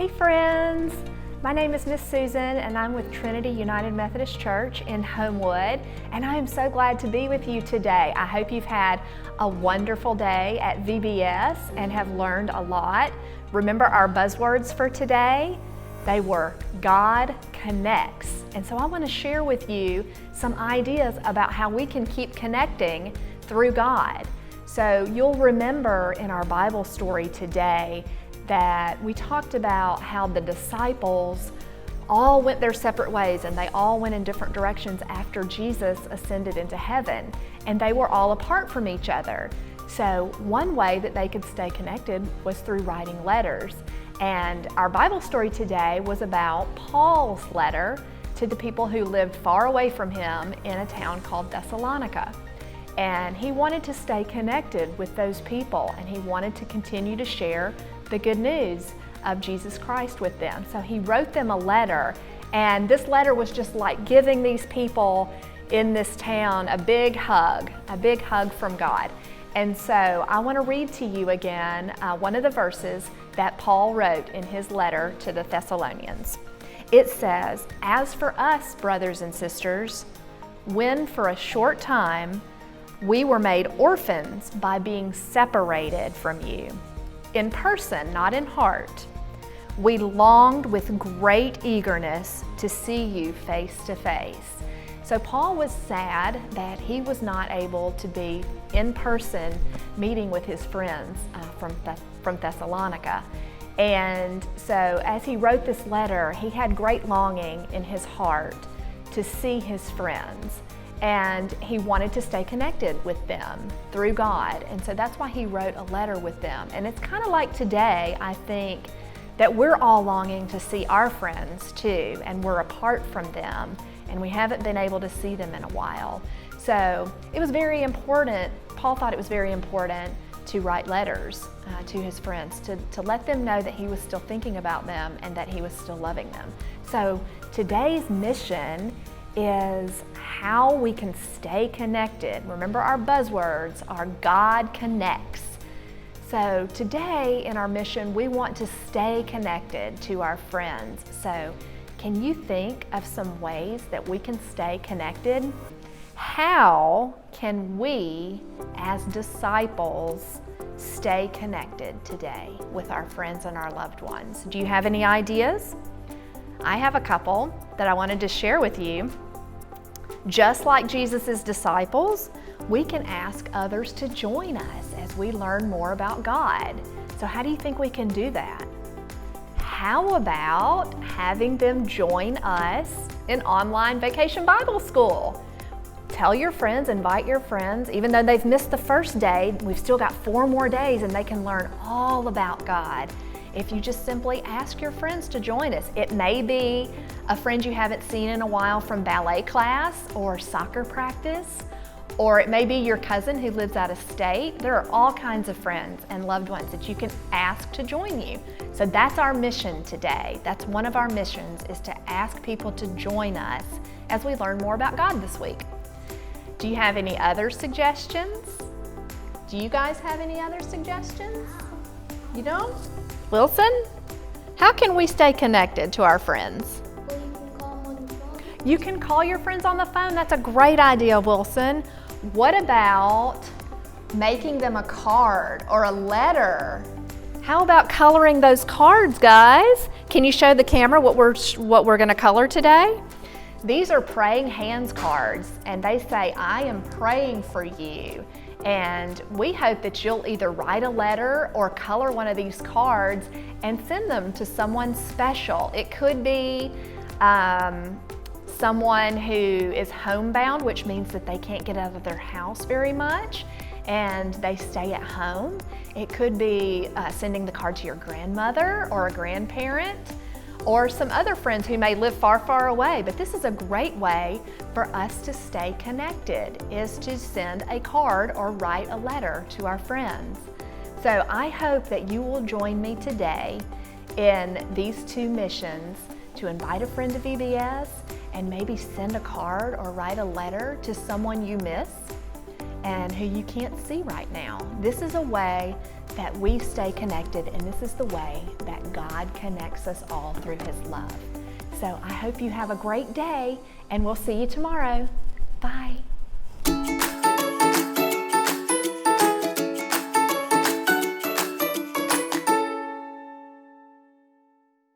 Hey friends, my name is Miss Susan and I'm with Trinity United Methodist Church in Homewood, and I am so glad to be with you today. I hope you've had a wonderful day at VBS and have learned a lot. Remember our buzzwords for today? They were God connects. And so I want to share with you some ideas about how we can keep connecting through God. So you'll remember in our Bible story today that we talked about how the disciples all went their separate ways and they all went in different directions after Jesus ascended into heaven, and they were all apart from each other. So one way that they could stay connected was through writing letters. And our Bible story today was about Paul's letter to the people who lived far away from him in a town called Thessalonica. And he wanted to stay connected with those people, and he wanted to continue to share the good news of Jesus Christ with them. So he wrote them a letter, and this letter was just like giving these people in this town a big hug from God. And so I want to read to you again one of the verses that Paul wrote in his letter to the Thessalonians. It says, "As for us, brothers and sisters, when for a short time we were made orphans by being separated from you, in person, not in heart, we longed with great eagerness to see you face to face." So Paul was sad that he was not able to be in person meeting with his friends from Thessalonica. And so as he wrote this letter, he had great longing in his heart to see his friends. And he wanted to stay connected with them through God. And so that's why he wrote a letter with them. And it's kind of like today, I think, that we're all longing to see our friends too, and we're apart from them, and we haven't been able to see them in a while. So it was very important, Paul thought it was very important to write letters to his friends, to let them know that he was still thinking about them and that he was still loving them. So today's mission is how we can stay connected. Remember our buzzwords are God connects. So today in our mission, we want to stay connected to our friends. So can you think of some ways that we can stay connected? How can we as disciples stay connected today with our friends and our loved ones? Do you have any ideas? I have a couple that I wanted to share with you. Just like Jesus' disciples, we can ask others to join us as we learn more about God. So how do you think we can do that? How about having them join us in online Vacation Bible School? Tell your friends, invite your friends. Even though they've missed the first day, we've still got 4 more days and they can learn all about God if you just simply ask your friends to join us. It may be a friend you haven't seen in a while from ballet class or soccer practice, or it may be your cousin who lives out of state. There are all kinds of friends and loved ones that you can ask to join you. So that's our mission today. That's one of our missions, is to ask people to join us as we learn more about God this week. Do you have any other suggestions? Do you guys have any other suggestions? You don't? Wilson, how can we stay connected to our friends? Well, you can call them on the phone. You can call your friends on the phone. That's a great idea, Wilson. What about making them a card or a letter? How about coloring those cards, guys? Can you show the camera what we're going to color today? These are praying hands cards, and they say, "I am praying for you." And we hope that you'll either write a letter or color one of these cards and send them to someone special. It could be someone who is homebound, which means that they can't get out of their house very much and they stay at home. It could be sending the card to your grandmother or a grandparent, or some other friends who may live far, far away. But this is a great way for us to stay connected, is to send a card or write a letter to our friends. So I hope that you will join me today in these 2 missions, to invite a friend to VBS and maybe send a card or write a letter to someone you miss and who you can't see right now. This is a way that we stay connected, and this is the way that God connects us all through His love. So I hope you have a great day, and we'll see you tomorrow. Bye.